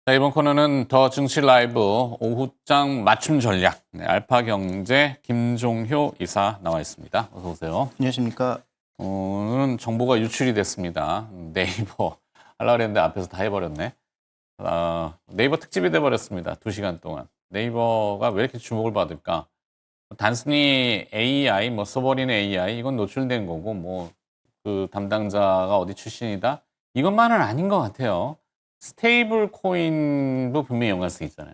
자, 이번 코너는 더 증시 라이브 오후장 맞춤 전략. 네, 알파경제 김종효 이사 나와 있습니다. 어서 오세요. 안녕하십니까. 오늘은 정보가 유출이 됐습니다. 네이버 하려고 했는데 앞에서 다 해버렸네. 네이버 특집이 돼버렸습니다. 2시간 동안. 네이버가 왜 이렇게 주목을 받을까? 단순히 AI, 뭐 써버리는 AI 이건 노출된 거고 뭐 그 담당자가 어디 출신이다 이것만은 아닌 것 같아요. 스테이블 코인도 분명히 연관성이 있잖아요.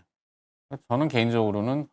저는 개인적으로는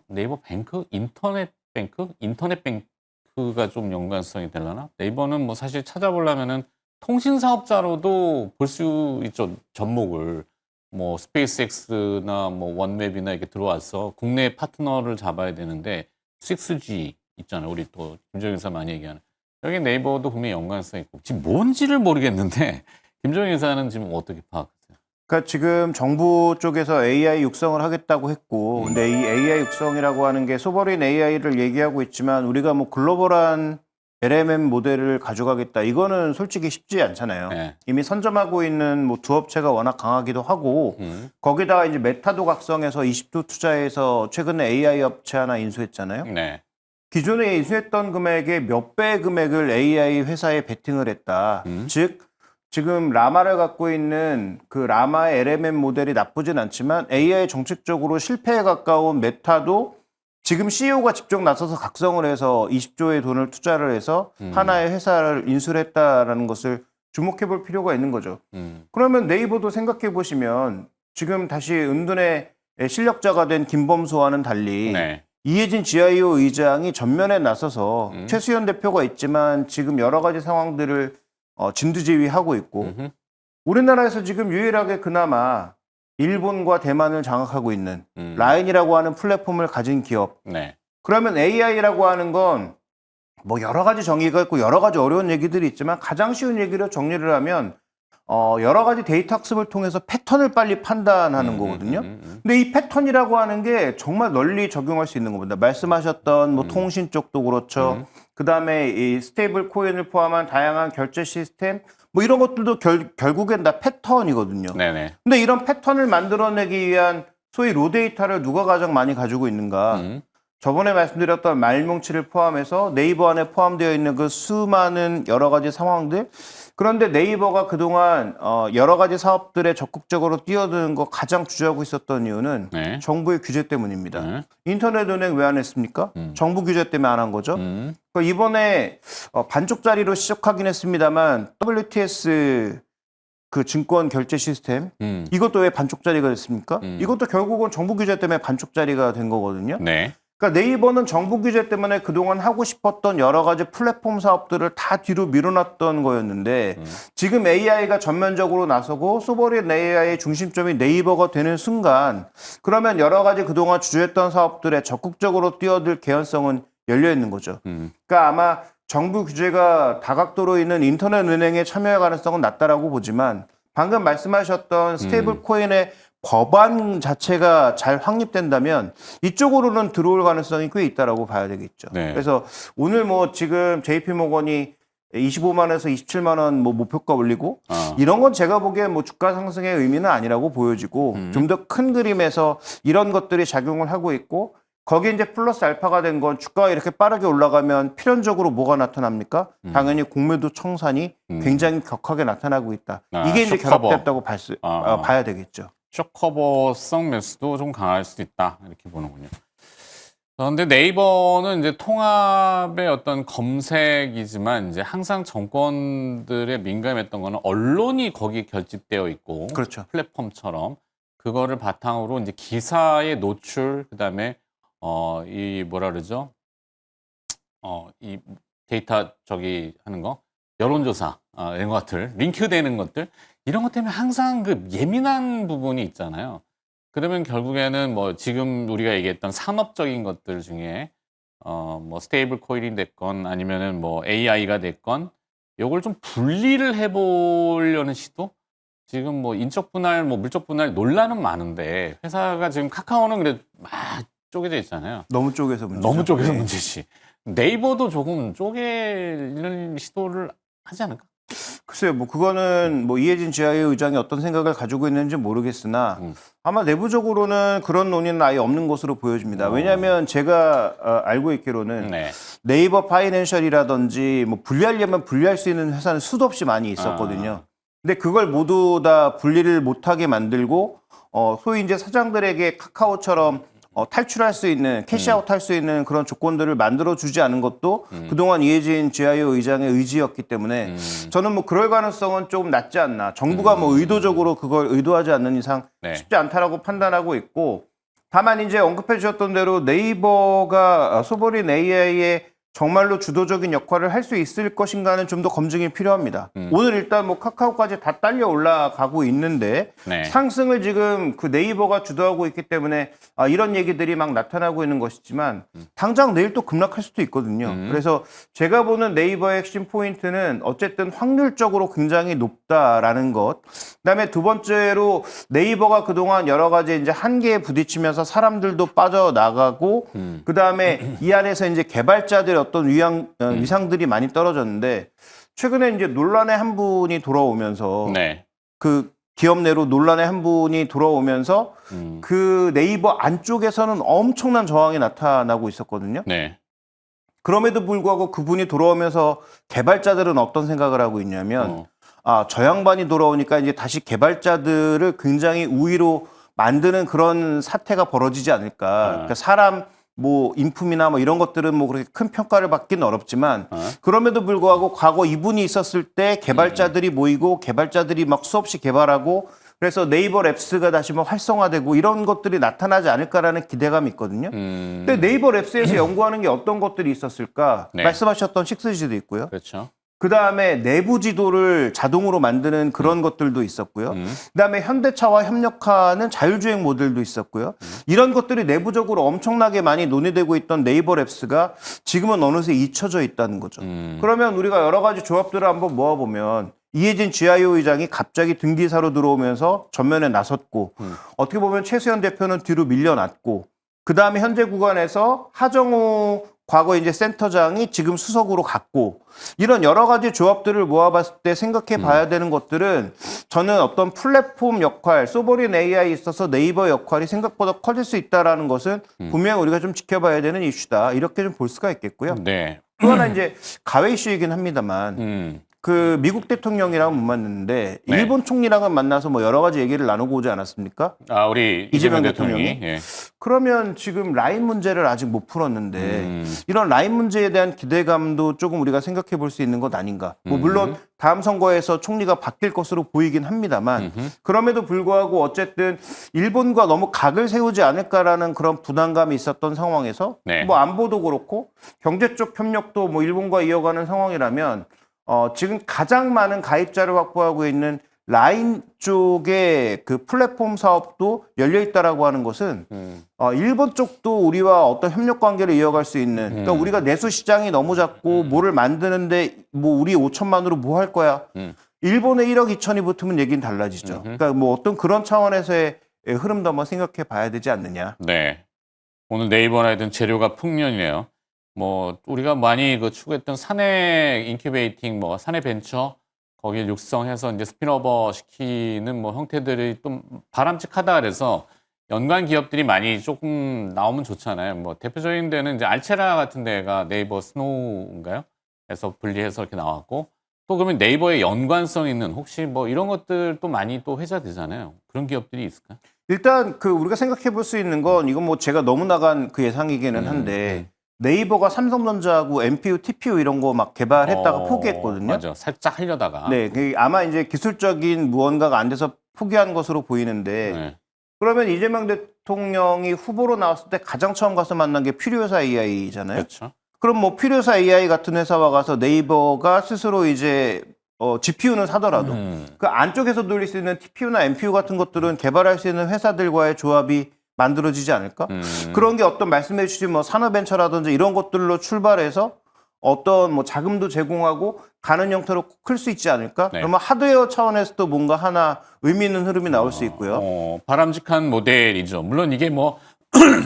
네이버 뱅크? 인터넷 뱅크? 인터넷 뱅크가 좀 연관성이 되려나? 네이버는 뭐 사실 찾아보려면은 통신 사업자로도 볼 수 있죠. 접목을. 뭐 스페이스X나 뭐 원웹이나 이렇게 들어와서 국내 파트너를 잡아야 되는데 6G 있잖아요. 우리 또 김정일 기사 많이 얘기하는. 여기 네이버도 분명히 연관성이 있고 지금 뭔지를 모르겠는데 김정일 기사는 지금 어떻게 파악하세요? 그러니까 지금 정부 쪽에서 AI 육성을 하겠다고 했고, 근데 이 AI 육성이라고 하는 게 소버린 AI를 얘기하고 있지만 우리가 뭐 글로벌한 LLM 모델을 가져가겠다. 이거는 솔직히 쉽지 않잖아요. 네. 이미 선점하고 있는 뭐 두 업체가 워낙 강하기도 하고, 거기다가 이제 메타도 각성해서 20조 투자해서 최근에 AI 업체 하나 인수했잖아요. 네. 기존에 인수했던 금액의 몇 배 금액을 AI 회사에 베팅을 했다. 즉 지금 라마를 갖고 있는 그 라마의 LMM 모델이 나쁘진 않지만 AI 정책적으로 실패에 가까운 메타도 지금 CEO가 직접 나서서 각성을 해서 20조의 돈을 투자를 해서 하나의 회사를 인수를 했다라는 것을 주목해 볼 필요가 있는 거죠. 그러면 네이버도 생각해 보시면 지금 다시 은둔의 실력자가 된 김범수와는 달리 네. 이해진 GIO 의장이 전면에 나서서 최수현 대표가 있지만 지금 여러 가지 상황들을 진두지휘하고 있고 우리나라에서 지금 유일하게 그나마 일본과 대만을 장악하고 있는 라인이라고 하는 플랫폼을 가진 기업. 네. 그러면 AI라고 하는 건 뭐 여러 가지 정의가 있고 여러 가지 어려운 얘기들이 있지만 가장 쉬운 얘기로 정리를 하면 여러 가지 데이터 학습을 통해서 패턴을 빨리 판단하는 거거든요. 근데 이 패턴이라고 하는 게 정말 널리 적용할 수 있는 겁니다. 말씀하셨던 뭐 통신 쪽도 그렇죠. 그 다음에 이 스테이블 코인을 포함한 다양한 결제 시스템 뭐 이런 것들도 결국엔 다 패턴이거든요. 네네. 근데 이런 패턴을 만들어내기 위한 소위 로 데이터를 누가 가장 많이 가지고 있는가? 저번에 말씀드렸던 말뭉치를 포함해서 네이버 안에 포함되어 있는 그 수많은 여러 가지 상황들. 그런데 네이버가 그동안 여러 가지 사업들에 적극적으로 뛰어드는 거 가장 주저하고 있었던 이유는 네. 정부의 규제 때문입니다. 네. 인터넷 은행 왜 안 했습니까? 정부 규제 때문에 안 한 거죠. 그러니까 이번에 반쪽짜리로 시작하긴 했습니다만 WTS 그 증권 결제 시스템 이것도 왜 반쪽짜리가 됐습니까? 이것도 결국은 정부 규제 때문에 반쪽짜리가 된 거거든요. 네. 그러니까 네이버는 정부 규제 때문에 그동안 하고 싶었던 여러 가지 플랫폼 사업들을 다 뒤로 밀어놨던 거였는데 지금 AI가 전면적으로 나서고 소버린 AI의 중심점이 네이버가 되는 순간 그러면 여러 가지 그동안 주저했던 사업들에 적극적으로 뛰어들 개연성은 열려 있는 거죠. 그러니까 아마 정부 규제가 다각도로 있는 인터넷 은행에 참여할 가능성은 낮다라고 보지만 방금 말씀하셨던 스테이블 코인의 법안 자체가 잘 확립된다면 이쪽으로는 들어올 가능성이 꽤 있다라고 봐야 되겠죠. 네. 그래서 오늘 뭐 지금 JP모건이 25만원에서 27만 원 뭐 목표가 올리고 이런 건 제가 보기엔 뭐 주가 상승의 의미는 아니라고 보여지고 좀 더 큰 그림에서 이런 것들이 작용을 하고 있고 거기에 이제 플러스 알파가 된 건 주가가 이렇게 빠르게 올라가면 필연적으로 뭐가 나타납니까? 당연히 공매도 청산이 굉장히 격하게 나타나고 있다. 이게 이제 쇼커버. 결합됐다고 봐야 되겠죠. 쇼커버성 매수도 좀 강할 수도 있다. 이렇게 보는군요. 그런데 네이버는 이제 통합의 어떤 검색이지만 이제 항상 정권들의 민감했던 거는 언론이 거기 결집되어 있고 그렇죠. 플랫폼처럼 그거를 바탕으로 이제 기사의 노출 그다음에 이 뭐라 그러죠? 이 데이터 저기 하는 거 여론조사 이런 것들 링크되는 것들 이런 것 때문에 항상 그 예민한 부분이 있잖아요. 그러면 결국에는 뭐 지금 우리가 얘기했던 산업적인 것들 중에 뭐 스테이블 코인이 됐건 아니면은 뭐 AI가 됐건 요걸 좀 분리를 해보려는 시도? 지금 뭐 인적 분할, 뭐 물적 분할 논란은 많은데 회사가 지금 카카오는 그래 막 쪼개져 있잖아요. 너무 쪼개서 문제죠. 너무 쪼개서 네. 문제지. 네이버도 조금 쪼개는 시도를 하지 않을까? 글쎄요, 뭐 그거는 뭐 이해진 GIO 의장이 어떤 생각을 가지고 있는지 모르겠으나 아마 내부적으로는 그런 논의는 아예 없는 것으로 보여집니다. 왜냐하면 제가 알고 있기로는 네. 네이버 파이낸셜이라든지 뭐 분리하려면 분리할 수 있는 회사는 수도 없이 많이 있었거든요. 근데 그걸 모두 다 분리를 못하게 만들고 소위 이제 사장들에게 카카오처럼 탈출할 수 있는 캐시아웃 할 수 있는 그런 조건들을 만들어 주지 않은 것도 그동안 이해진 GIO 의장의 의지였기 때문에 저는 뭐 그럴 가능성은 조금 낮지 않나. 정부가 뭐 의도적으로 그걸 의도하지 않는 이상 네. 쉽지 않다라고 판단하고 있고, 다만 이제 언급해 주셨던 대로 네이버가 소버린 AI의 정말로 주도적인 역할을 할 수 있을 것인가는 좀 더 검증이 필요합니다. 오늘 일단 뭐 카카오까지 다 딸려 올라가고 있는데 네. 상승을 지금 그 네이버가 주도하고 있기 때문에 이런 얘기들이 막 나타나고 있는 것이지만 당장 내일 또 급락할 수도 있거든요. 그래서 제가 보는 네이버의 핵심 포인트는 어쨌든 확률적으로 굉장히 높다라는 것. 그다음에 두 번째로 네이버가 그동안 여러 가지 이제 한계에 부딪히면서 사람들도 빠져나가고 그다음에 이 안에서 이제 개발자들의 어떤 위상들이 많이 떨어졌는데 최근에 이제 논란의 한 분이 돌아오면서 네. 그 기업 내로 논란의 한 분이 돌아오면서 그 네이버 안쪽에서는 엄청난 저항이 나타나고 있었거든요. 네. 그럼에도 불구하고 그분이 돌아오면서 개발자들은 어떤 생각을 하고 있냐면 저 양반이 돌아오니까 이제 다시 개발자들을 굉장히 우위로 만드는 그런 사태가 벌어지지 않을까. 그러니까 사람 뭐 인품이나 뭐 이런 것들은 뭐 그렇게 큰 평가를 받기는 어렵지만 그럼에도 불구하고 과거 이분이 있었을 때 개발자들이 모이고 개발자들이 막 수없이 개발하고 그래서 네이버 랩스가 다시 뭐 활성화되고 이런 것들이 나타나지 않을까라는 기대감이 있거든요. 근데 네이버 랩스에서 연구하는 게 어떤 것들이 있었을까? 네. 말씀하셨던 식스지도 있고요. 그렇죠. 그다음에 내부 지도를 자동으로 만드는 그런 것들도 있었고요. 그다음에 현대차와 협력하는 자율주행 모델도 있었고요. 이런 것들이 내부적으로 엄청나게 많이 논의되고 있던 네이버 랩스가 지금은 어느새 잊혀져 있다는 거죠. 그러면 우리가 여러 가지 조합들을 한번 모아보면 이해진 GIO 의장이 갑자기 등기사로 들어오면서 전면에 나섰고 어떻게 보면 최수현 대표는 뒤로 밀려났고 그다음에 현재 구간에서 하정우 과거 이제 센터장이 지금 수석으로 갔고 이런 여러 가지 조합들을 모아봤을 때 생각해 봐야 되는 것들은 저는 어떤 플랫폼 역할, 소버린 AI에 있어서 네이버 역할이 생각보다 커질 수 있다라는 것은 분명히 우리가 좀 지켜봐야 되는 이슈다. 이렇게 좀 볼 수가 있겠고요. 네. 또 하나 이제 가외 이슈이긴 합니다만 그 미국 대통령이랑은 못 만났는데 네. 일본 총리랑은 만나서 뭐 여러 가지 얘기를 나누고 오지 않았습니까? 우리 이재명 이재명 대통령이. 대통령이? 예. 그러면 지금 라인 문제를 아직 못 풀었는데 이런 라인 문제에 대한 기대감도 조금 우리가 생각해 볼 수 있는 것 아닌가. 뭐 물론 다음 선거에서 총리가 바뀔 것으로 보이긴 합니다만 그럼에도 불구하고 어쨌든 일본과 너무 각을 세우지 않을까라는 그런 부담감이 있었던 상황에서 네. 뭐 안보도 그렇고 경제 쪽 협력도 뭐 일본과 이어가는 상황이라면 지금 가장 많은 가입자를 확보하고 있는 라인 쪽의 그 플랫폼 사업도 열려 있다라고 하는 것은 일본 쪽도 우리와 어떤 협력 관계를 이어갈 수 있는 그러니까 우리가 내수 시장이 너무 작고 뭐를 만드는데 뭐 우리 5천만으로 뭐 할 거야. 일본에 1억 2천이 붙으면 얘기는 달라지죠. 그러니까 뭐 어떤 그런 차원에서의 흐름도 한번 생각해 봐야 되지 않느냐. 네. 오늘 네이버나 하여튼 재료가 풍년이네요. 뭐 우리가 많이 그 추구했던 사내 인큐베이팅, 뭐 사내 벤처 거기에 육성해서 이제 스피너버 시키는 뭐 형태들이 좀 바람직하다 그래서 연관 기업들이 많이 조금 나오면 좋잖아요. 뭐 대표적인 데는 이제 알체라 같은 데가 네이버 스노우인가요? 에서 분리해서 이렇게 나왔고 또 그러면 네이버에 연관성 있는 혹시 뭐 이런 것들도 많이 또 회자되잖아요. 그런 기업들이 있을까요? 일단 그 우리가 생각해 볼 수 있는 건 이건 뭐 제가 너무 나간 그 예상이기는 한데 네이버가 삼성전자하고 NPU, TPU 이런 거 막 개발했다가 포기했거든요. 맞아. 살짝 하려다가. 네, 그 아마 이제 기술적인 무언가가 안 돼서 포기한 것으로 보이는데 네. 그러면 이재명 대통령이 후보로 나왔을 때 가장 처음 가서 만난 게 필요사 AI잖아요. 그렇죠. 그럼 뭐 필요사 AI 같은 회사와 가서 네이버가 스스로 이제 GPU는 사더라도 그 안쪽에서 돌릴 수 있는 TPU나 NPU 같은 것들은 개발할 수 있는 회사들과의 조합이 만들어지지 않을까? 그런 게 어떤 말씀해 주신 뭐 산업벤처라든지 이런 것들로 출발해서 어떤 뭐 자금도 제공하고 가는 형태로 클 수 있지 않을까? 네. 그러면 하드웨어 차원에서도 뭔가 하나 의미 있는 흐름이 나올 수 있고요. 바람직한 모델이죠. 물론 이게 뭐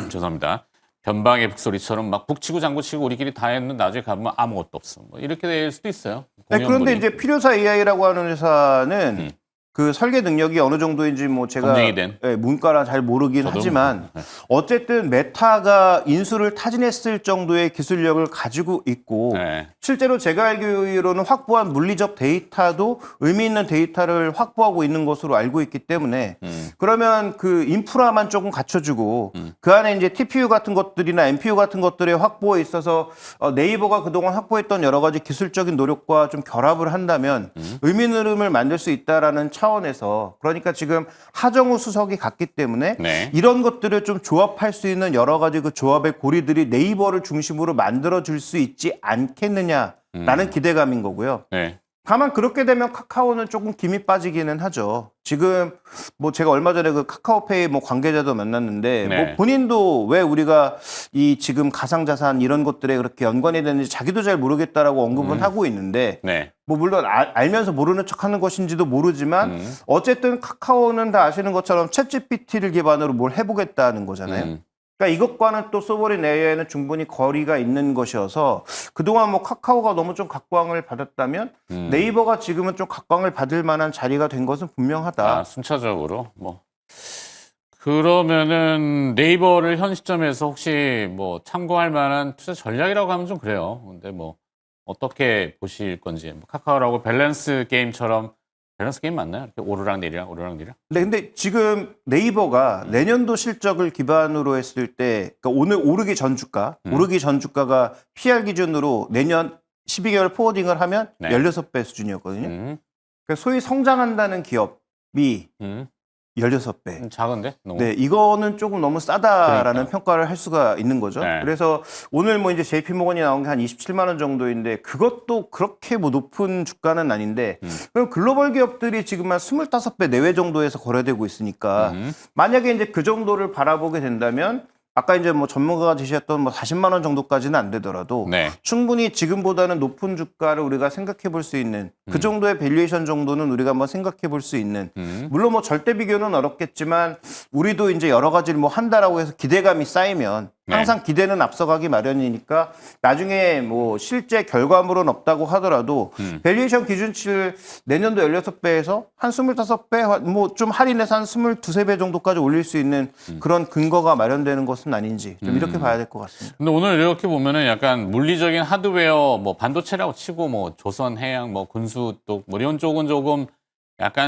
죄송합니다. 변방의 북소리처럼 막 북치고 장구치고 우리끼리 다 했는데 나중에 가보면 아무것도 없어. 뭐 이렇게 될 수도 있어요. 네, 그런데 공연물이. 이제 필요사 AI라고 하는 회사는 그 설계 능력이 어느 정도인지 뭐 제가 검증이 된. 예, 문과라 잘 모르긴 저도 하지만 어쨌든 메타가 인수를 타진했을 정도의 기술력을 가지고 있고 네. 실제로 제가 알기로는 확보한 물리적 데이터도 의미 있는 데이터를 확보하고 있는 것으로 알고 있기 때문에 그러면 그 인프라만 조금 갖춰주고 그 안에 이제 TPU 같은 것들이나 NPU 같은 것들의 확보에 있어서 네이버가 그동안 확보했던 여러 가지 기술적인 노력과 좀 결합을 한다면 의미 있는 흐름을 만들 수 있다라는 차원에서 그러니까 지금 하정우 수석이 갔기 때문에 네. 이런 것들을 좀 조합할 수 있는 여러 가지 그 조합의 고리들이 네이버를 중심으로 만들어 줄 수 있지 않겠느냐라는 기대감인 거고요. 네. 다만 그렇게 되면 카카오는 조금 김이 빠지기는 하죠. 지금 뭐 제가 얼마 전에 그 카카오페이 뭐 관계자도 만났는데 네. 뭐 본인도 왜 우리가 이 지금 가상자산 이런 것들에 그렇게 연관이 되는지 자기도 잘 모르겠다라고 언급은 하고 있는데 네. 뭐 물론 알면서 모르는 척하는 것인지도 모르지만 어쨌든 카카오는 다 아시는 것처럼 챗GPT를 기반으로 뭘 해보겠다는 거잖아요. 그러니까 이것과는 또 소버린 AI는 충분히 거리가 있는 것이어서 그동안 뭐 카카오가 너무 좀 각광을 받았다면 네이버가 지금은 좀 각광을 받을 만한 자리가 된 것은 분명하다. 아, 순차적으로 뭐 그러면은 네이버를 현 시점에서 혹시 뭐 참고할 만한 투자 전략이라고 하면 좀 그래요. 근데 뭐 어떻게 보실 건지 뭐 카카오라고 밸런스 게임처럼 밸런스 게임 맞나요? 이렇게 오르락 내리락 오르락 내리락. 네, 근데 지금 네이버가 내년도 실적을 기반으로 했을 때, 그러니까 오늘 오르기 전 주가, 오르기 전 주가가 PR 기준으로 내년 12개월 포워딩을 하면 네. 16배 수준이었거든요. 음, 그러니까 소위 성장한다는 기업이 음, 16배. 작은데 너무. 네, 이거는 조금 너무 싸다라는 그러니까요. 평가를 할 수가 있는 거죠. 네. 그래서 오늘 뭐 이제 JP모건이 나온 게 한 27만 원 정도인데 그것도 그렇게 뭐 높은 주가는 아닌데 그럼 글로벌 기업들이 지금 한 25배 내외 정도에서 거래되고 있으니까 만약에 이제 그 정도를 바라보게 된다면 아까 이제 뭐 전문가가 제시했던 뭐 40만 원 정도까지는 안 되더라도 네. 충분히 지금보다는 높은 주가를 우리가 생각해 볼 수 있는 그 정도의 밸류에이션 정도는 우리가 한번 생각해 볼 수 있는 물론 뭐 절대 비교는 어렵겠지만 우리도 이제 여러 가지를 뭐 한다라고 해서 기대감이 쌓이면 항상 기대는 앞서가기 마련이니까 나중에 뭐 실제 결과물은 없다고 하더라도 밸류에이션 기준치를 내년도 16배에서 한 25배 뭐 좀 할인해서 한 22, 3배 정도까지 올릴 수 있는 그런 근거가 마련되는 것은 아닌지 좀 이렇게 봐야 될 것 같습니다. 근데 오늘 이렇게 보면은 약간 물리적인 하드웨어 뭐 반도체라고 치고 뭐 조선 해양 뭐 군수 또 뭐 이런 쪽은 조금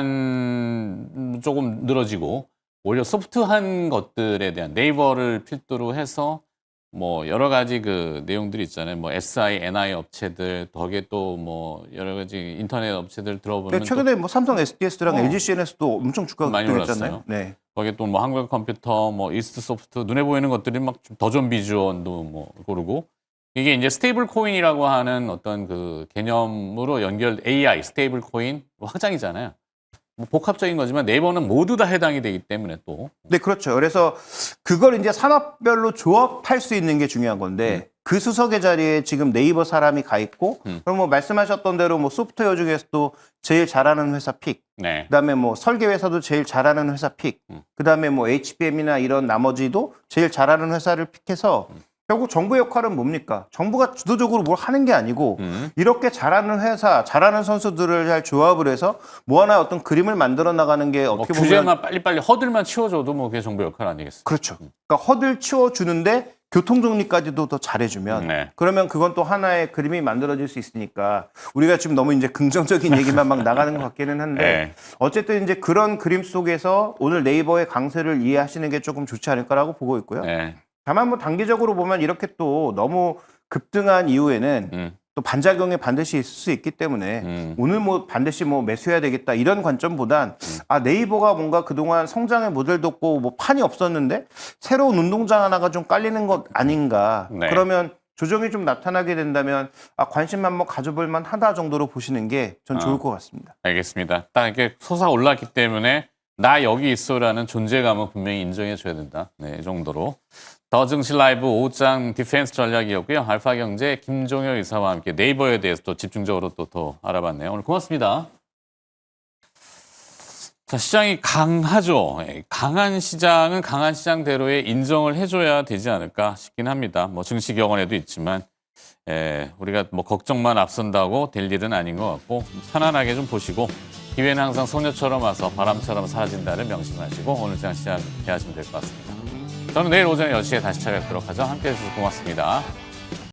약간 조금 늘어지고 오히려 소프트한 것들에 대한 네이버를 필두로 해서 뭐 여러 가지 그 내용들이 있잖아요. 뭐 SI, NI 업체들 덕에 또 뭐 여러 가지 인터넷 업체들 들어보면 네, 최근에 뭐 삼성 SDS랑 어. LG CNS도 엄청 주가가 많이 급등했잖아요. 올랐어요. 네. 거기에 또 뭐 한국 컴퓨터, 뭐 이스트 소프트 눈에 보이는 것들이 막 더존 비주얼도 뭐 고르고 이게 이제 스테이블 코인이라고 하는 어떤 그 개념으로 연결 AI 스테이블 코인 확장이잖아요. 뭐 복합적인 거지만 네이버는 모두 다 해당이 되기 때문에 또 네, 그렇죠. 그래서 그걸 이제 산업별로 조합할 수 있는 게 중요한 건데 그 수석의 자리에 지금 네이버 사람이 가 있고 그럼 뭐 말씀하셨던 대로 뭐 소프트웨어 중에서도 제일 잘하는 회사 픽, 네. 그다음에 뭐 설계 회사도 제일 잘하는 회사 픽, 그다음에 뭐 HBM이나 이런 나머지도 제일 잘하는 회사를 픽해서 결국 정부의 역할은 뭡니까? 정부가 주도적으로 뭘 하는 게 아니고 이렇게 잘하는 회사, 잘하는 선수들을 잘 조합을 해서 뭐 하나 어떤 그림을 만들어 나가는 게 뭐 어떻게 보면 규제만 빨리빨리 허들만 치워줘도 뭐 그게 정부 역할 아니겠어요? 그렇죠. 그러니까 허들 치워주는데 교통 정리까지도 더 잘해주면 네. 그러면 그건 또 하나의 그림이 만들어질 수 있으니까 우리가 지금 너무 이제 긍정적인 얘기만 막 나가는 것 같기는 한데 네. 어쨌든 이제 그런 그림 속에서 오늘 네이버의 강세를 이해하시는 게 조금 좋지 않을까라고 보고 있고요. 네. 다만 뭐 단기적으로 보면 이렇게 또 너무 급등한 이후에는 또 반작용이 반드시 있을 수 있기 때문에 오늘 뭐 반드시 뭐 매수해야 되겠다 이런 관점보단 아 네이버가 뭔가 그동안 성장의 모델도 없고 뭐 판이 없었는데 새로운 운동장 하나가 좀 깔리는 것 아닌가. 네. 그러면 조정이 좀 나타나게 된다면 아 관심 한번 가져볼 만하다 정도로 보시는 게 전 좋을 것 같습니다. 알겠습니다. 딱 이렇게 솟아올랐기 때문에 나 여기 있어라는 존재감은 분명히 인정해줘야 된다. 네, 이 정도로. 더 증시 라이브 5장 디펜스 전략이었고요. 알파경제 김종혁 이사와 함께 네이버에 대해서 또 집중적으로 또 더 알아봤네요. 오늘 고맙습니다. 자, 시장이 강하죠. 강한 시장은 강한 시장대로의 인정을 해줘야 되지 않을까 싶긴 합니다. 뭐 증시격언에도 있지만 우리가 뭐 걱정만 앞선다고 될 일은 아닌 것 같고 편안하게 좀 보시고 기회는 항상 소녀처럼 와서 바람처럼 사라진다를 명심하시고 오늘 시장 대하시면 될 것 같습니다. 저는 내일 오전 10시에 다시 찾아뵙도록 하죠. 함께해 주셔서 고맙습니다.